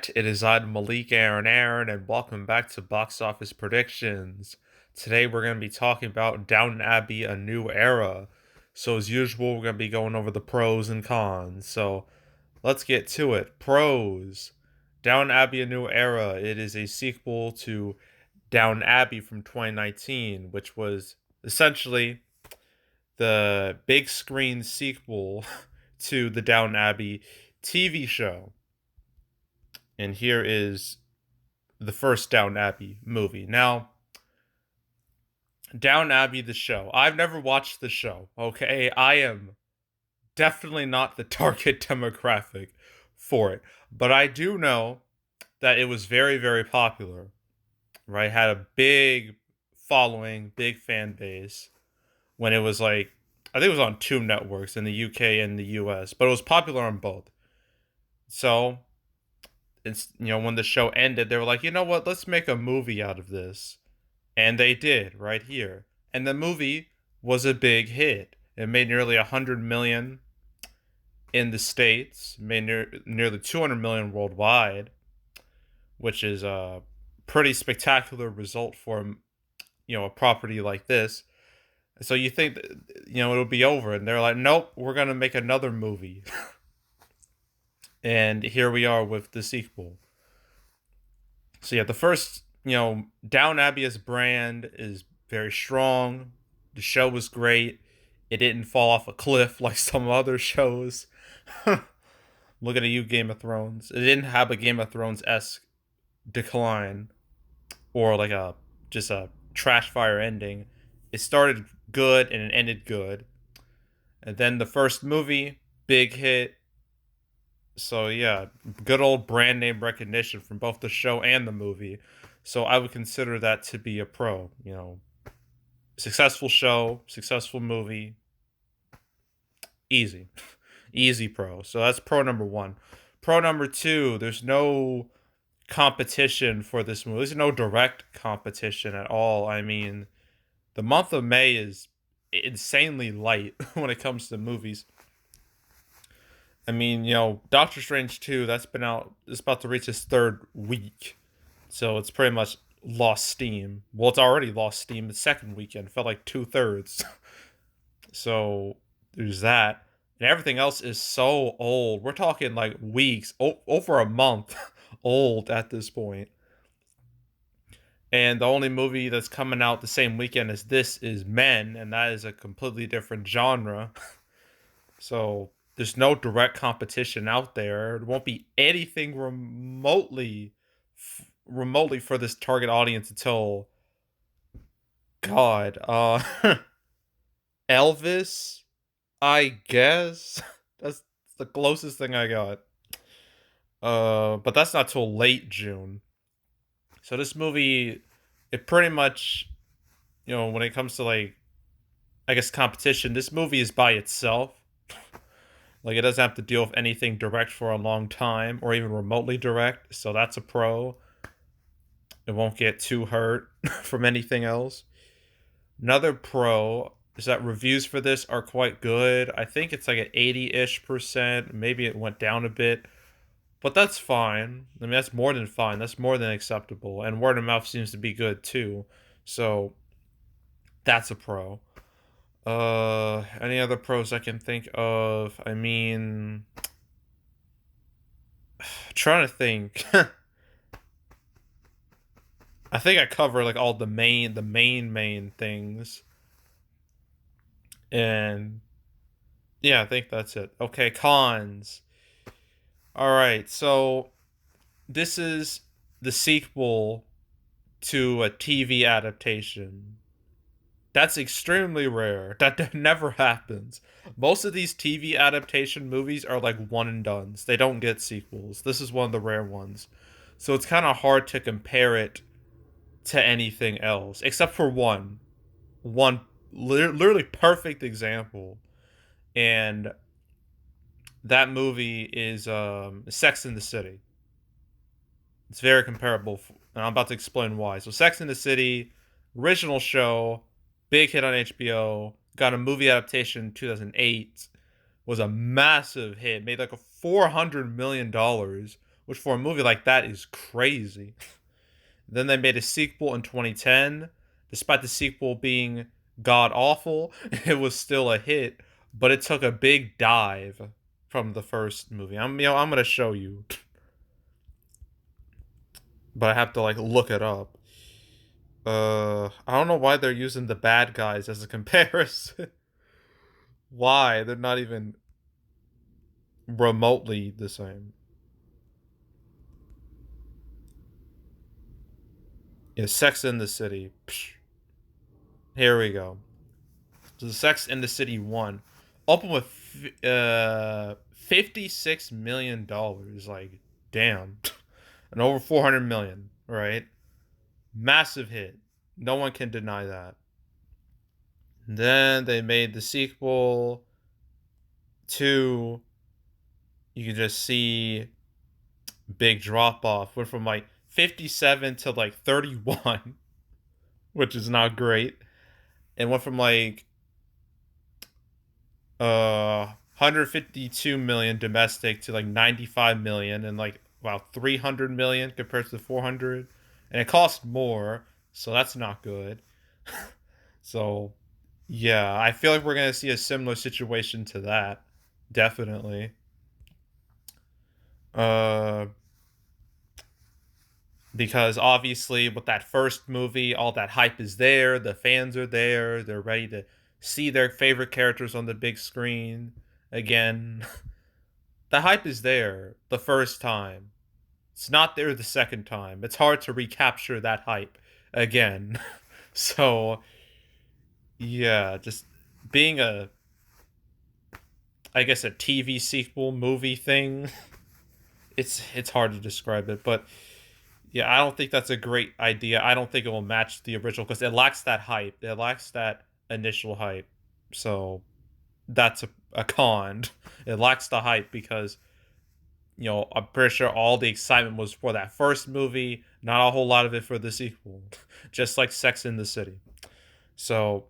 Alright, it is I, Malik Aaron, and welcome back to Box Office Predictions. Today we're going to be talking about Downton Abbey, A New Era. So as usual, we're going to be going over the pros and cons. So let's get to it. Pros. Downton Abbey, A New Era. It is a sequel to Downton Abbey from 2019, which was essentially the big screen sequel to the Downton Abbey TV show. And here is the first Downton Abbey movie. Now, Downton Abbey, the show. I've never watched the show, okay? I am definitely not the target demographic for it. But I do know that it was very, very popular, right? Had a big following, big fan base when it was like, I think it was on two networks in the UK and the US, but it was popular on both. So, it's, when the show ended, they were like, you know what, let's make a movie out of this. And they did right here. And the movie was a big hit. It made nearly 100 million in the States, made nearly 200 million worldwide, which is a pretty spectacular result for a property like this. So you think that, it'll be over, and they're like, nope, we're gonna make another movie. And here we are with the sequel. So yeah, the first, Down Abbey as brand is very strong. The show was great. It didn't fall off a cliff like some other shows. Look at you, Game of Thrones. It didn't have a Game of Thrones esque decline or like just a trash fire ending. It started good and it ended good. And then the first movie, big hit. So yeah, good old brand name recognition from both the show and the movie. So I would consider that to be a pro. Successful show, successful movie, easy, easy pro. So that's pro number one. Pro number two, there's no competition for this movie. There's no direct competition at all. I mean, the month of May is insanely light when it comes to movies. I mean, Doctor Strange 2, that's been out, it's about to reach its third week. So it's pretty much lost steam. Well, it's already lost steam the second weekend. It felt like 2/3. So there's that. And everything else is so old. We're talking like weeks, over a month old at this point. And the only movie that's coming out the same weekend as this is Men, and that is a completely different genre. So there's no direct competition out there. There won't be anything remotely for this target audience until God, Elvis, I guess. That's the closest thing I got. But that's not till late June. So this movie, it pretty much, when it comes to like, I guess competition, this movie is by itself. Like, it doesn't have to deal with anything direct for a long time or even remotely direct. So that's a pro. It won't get too hurt from anything else. Another pro is that reviews for this are quite good. I think it's like an 80-ish%. Maybe it went down a bit. But that's fine. I mean, that's more than fine. That's more than acceptable. And word of mouth seems to be good too. So that's a pro. Any other pros I can think of? I mean, trying to think. I think I cover like all the main things. And yeah, I think that's it. Okay, cons. All right, so this is the sequel to a TV adaptation. That's extremely rare. That never happens. Most of these TV adaptation movies are like one and dones. They don't get sequels. This is one of the rare ones. So it's kind of hard to compare it to anything else, except for one. One literally perfect example. And that movie is Sex in the City. It's very comparable, and I'm about to explain why. So Sex in the City, original show, big hit on HBO, got a movie adaptation in 2008, was a massive hit, made like a $400 million, which for a movie like that is crazy. Then they made a sequel in 2010. Despite the sequel being god awful, it was still a hit, but it took a big dive from the first movie. I'm gonna show you, but I have to like look it up. I don't know why they're using the bad guys as a comparison. Why? They're not even remotely the same. Yeah, Sex in the City. Psh, here we go. So the Sex in the City 1 opened with $56 million. Like, damn. And over 400 million, right? Massive hit. No one can deny that. And then they made the sequel to, you can just see big drop off. Went from like 57 to like 31, which is not great. And went from like 152 million domestic to like 95 million, and like wow, 300 million compared to the 400, and it costs more, so that's not good. So yeah, I feel like we're gonna see a similar situation to that, definitely. uh because obviously with that first movie, all that hype is there, the fans are there, they're ready to see their favorite characters on the big screen again. The hype is there the first time. It's not there the second time. It's hard to recapture that hype again. So, yeah, just being a, I guess, a TV sequel movie thing, it's hard to describe it, but yeah, I don't think that's a great idea. I don't think it will match the original because it lacks that hype. It lacks that initial hype. So that's a con. It lacks the hype because, I'm pretty sure all the excitement was for that first movie, not a whole lot of it for the sequel, just like Sex in the City. So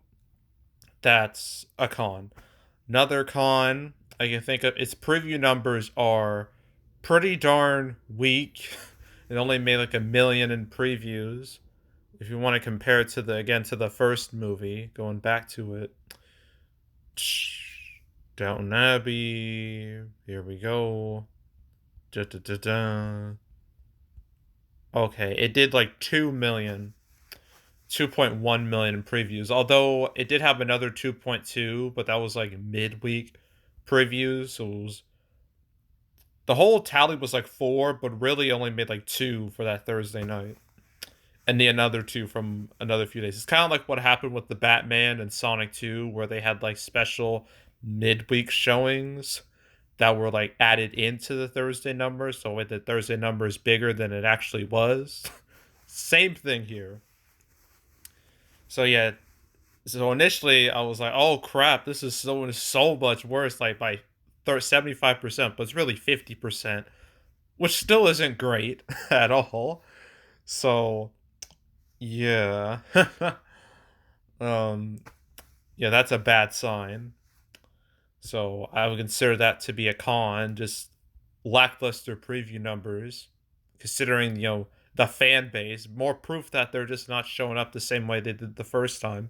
that's a con. Another con I can think of, its preview numbers are pretty darn weak. It only made like 1 million in previews. If you want to compare it to the first movie, going back to it, Downton Abbey. Here we go. Da, da, da, da. Okay, it did like 2 million, 2.1 million in previews. Although it did have another 2.2, but that was like midweek previews. So it was, the whole tally was like 4, but really only made like 2 for that Thursday night. And the another 2 from another few days. It's kind of like what happened with the Batman and Sonic 2, where they had like special midweek showings that were like added into the Thursday numbers, so the Thursday number is bigger than it actually was. Same thing here. So yeah, so initially I was like, "Oh crap, this is so much worse, like by 75%," but it's really 50%, which still isn't great at all. So yeah, um, yeah, that's a bad sign. So I would consider that to be a con, just lackluster preview numbers, considering, the fan base. More proof that they're just not showing up the same way they did the first time.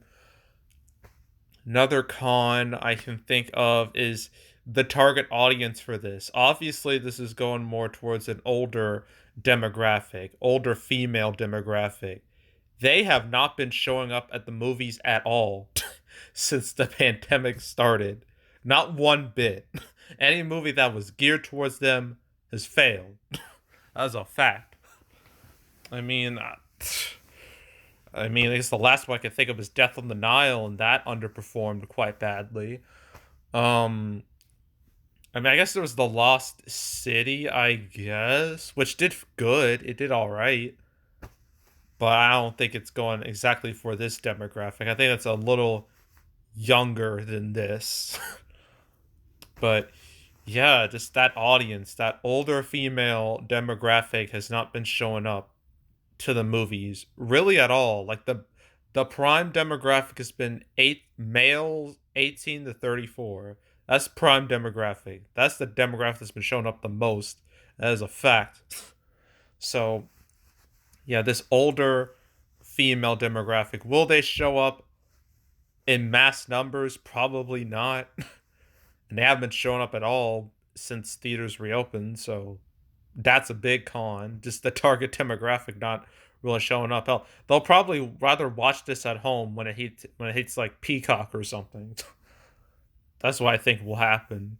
Another con I can think of is the target audience for this. Obviously, this is going more towards an older demographic, older female demographic. They have not been showing up at the movies at all since the pandemic started. Not one bit. Any movie that was geared towards them has failed. That's a fact. I mean, I guess the last one I can think of is Death on the Nile, and that underperformed quite badly. Um, I guess there was The Lost City, I guess, which did good. It did all right, but I don't think it's going exactly for this demographic. I think it's a little younger than this. But yeah, just that audience, that older female demographic has not been showing up to the movies really at all. Like the prime demographic has been males 18 to 34. That's prime demographic. That's the demographic that's been showing up the most That is a fact. So, yeah, this older female demographic, will they show up in mass numbers? Probably not. And they haven't been showing up at all since theaters reopened, so that's a big con. Just the target demographic not really showing up. Hell, they'll probably rather watch this at home when it hits like Peacock or something. That's what I think will happen.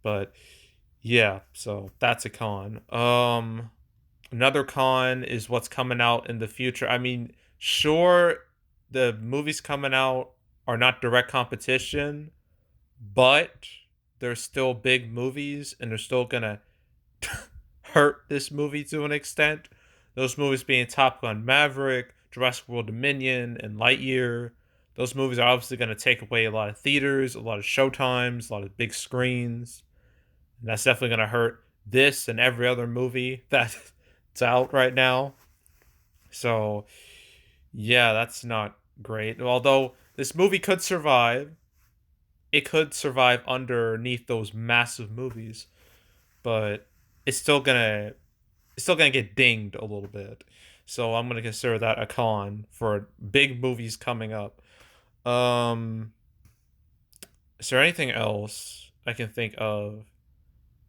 But yeah, so that's a con. Another con is what's coming out in the future. I mean, sure, the movies coming out are not direct competition, but they're still big movies and they're still gonna hurt this movie to an extent. Those movies being Top Gun Maverick, Jurassic World Dominion, and Lightyear. Those movies are obviously going to take away a lot of theaters, a lot of showtimes, a lot of big screens. And that's definitely going to hurt this and every other movie that's out right now. So, yeah, that's not great. Although this movie could survive, it could survive underneath those massive movies, but it's still gonna get dinged a little bit. So I'm gonna consider that a con for big movies coming up. Um, is there anything else I can think of?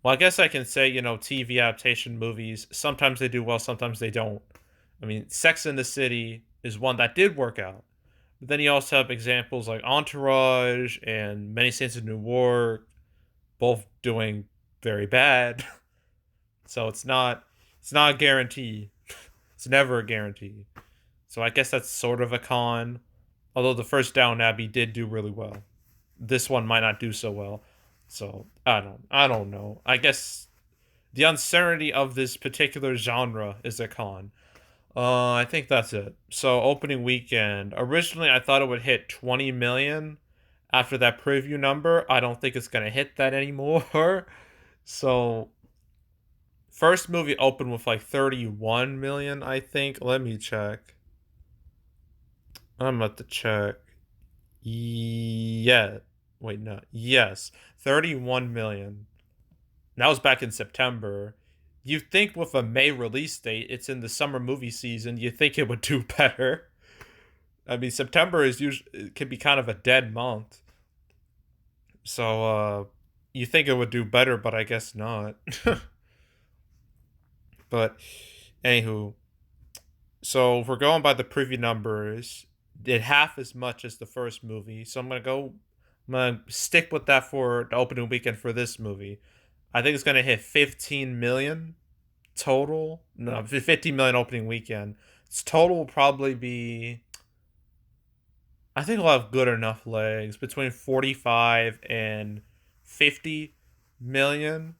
Well, I guess I can say, TV adaptation movies, sometimes they do well, sometimes they don't. I mean, Sex in the City is one that did work out. But then you also have examples like Entourage and Many Saints of Newark, both doing very bad. So it's not a guarantee. It's never a guarantee. So I guess that's sort of a con. Although the first Down Abbey did do really well. This one might not do so well. So I don't know. I guess the uncertainty of this particular genre is a con. I think that's it. So opening weekend. Originally I thought it would hit 20 million after that preview number. I don't think it's gonna hit that anymore. So first movie opened with like 31 million, I think. Let me check. I'm about to check. Yeah. Wait, no. Yes. 31 million. That was back in September. You think with a May release date, it's in the summer movie season, you think it would do better. I mean, September is usually it can be kind of a dead month. So you think it would do better, but I guess not. But anywho, so if we're going by the preview numbers, did half as much as the first movie. So I'm gonna stick with that for the opening weekend for this movie. I think it's gonna hit 15 million total. No, 15 million opening weekend. Its total will probably be. I think it'll have good enough legs between 45 and 50 million.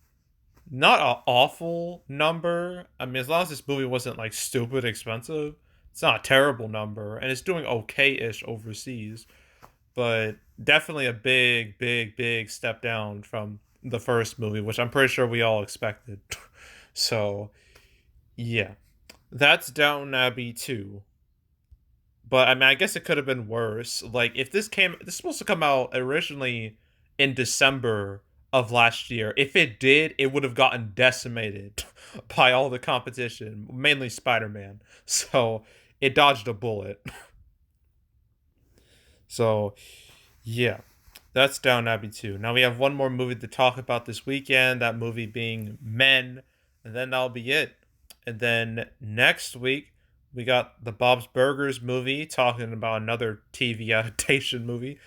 Not an awful number. I mean, as long as this movie wasn't like stupid expensive, it's not a terrible number, and it's doing okay-ish overseas. But definitely a big, big, big step down from the first movie, which I'm pretty sure we all expected. So yeah, that's Downton Abbey 2. But I mean, I guess it could have been worse. Like if this is supposed to come out originally in December of last year. If it did, it would have gotten decimated by all the competition, mainly Spider-Man. So it dodged a bullet. So yeah, that's Down Abbey 2. Now we have one more movie to talk about this weekend. That movie being Men, and then that'll be it. And then next week we got the Bob's Burgers movie, talking about another TV adaptation movie,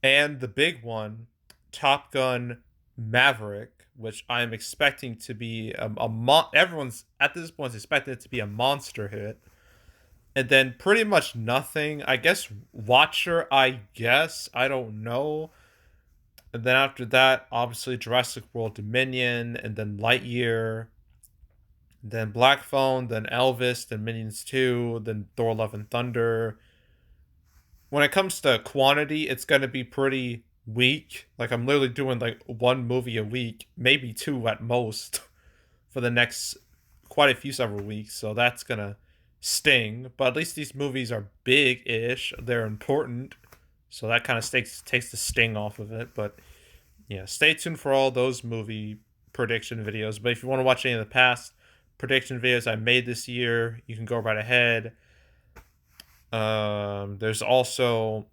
and the big one, Top Gun Maverick, which I'm expecting to be everyone's at this point expecting it to be a monster hit. And then pretty much nothing. I guess Watcher, I guess. I don't know. And then after that, obviously Jurassic World Dominion, and then Lightyear, then Black Phone, then Elvis, then Minions 2, then Thor Love and Thunder. When it comes to quantity, it's going to be pretty weak. Like, I'm literally doing like one movie a week, maybe two at most, for the next quite a few several weeks. So that's going to sting. But at least these movies are big ish, they're important. So that kind of takes the sting off of it. But yeah, stay tuned for all those movie prediction videos. But if you want to watch any of the past prediction videos I made this year, you can go right ahead. There's also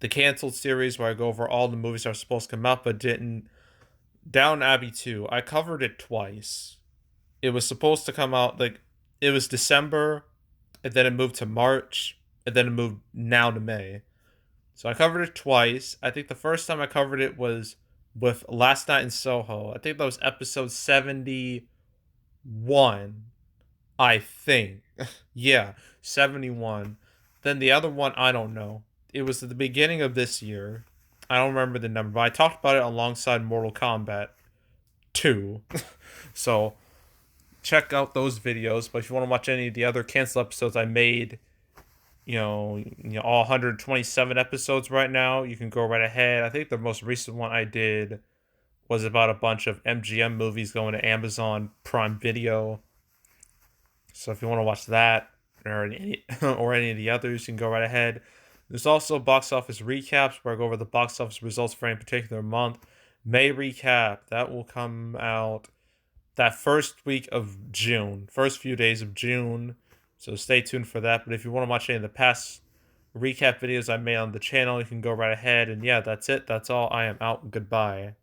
the canceled series where I go over all the movies that are supposed to come out but didn't. Down Abbey 2, I covered it twice. It was supposed to come out, like, it was December, and then it moved to March, and then it moved now to May. So I covered it twice. I think the first time I covered it was with Last Night in Soho. I think that was episode 71. I think. Yeah, 71. Then the other one, I don't know. It was at the beginning of this year. I don't remember the number, but I talked about it alongside Mortal Kombat 2. So check out those videos. But if you want to watch any of the other canceled episodes I made, all 127 episodes right now, you can go right ahead. I think the most recent one I did was about a bunch of MGM movies going to Amazon Prime Video. So if you want to watch that or any or any of the others, you can go right ahead. There's also box office recaps where I go over the box office results for any particular month. May recap that will come out that first week of June, first few days of June. So stay tuned for that. But if you want to watch any of the past recap videos I made on the channel, you can go right ahead. And yeah, that's it. That's all. I am out. Goodbye.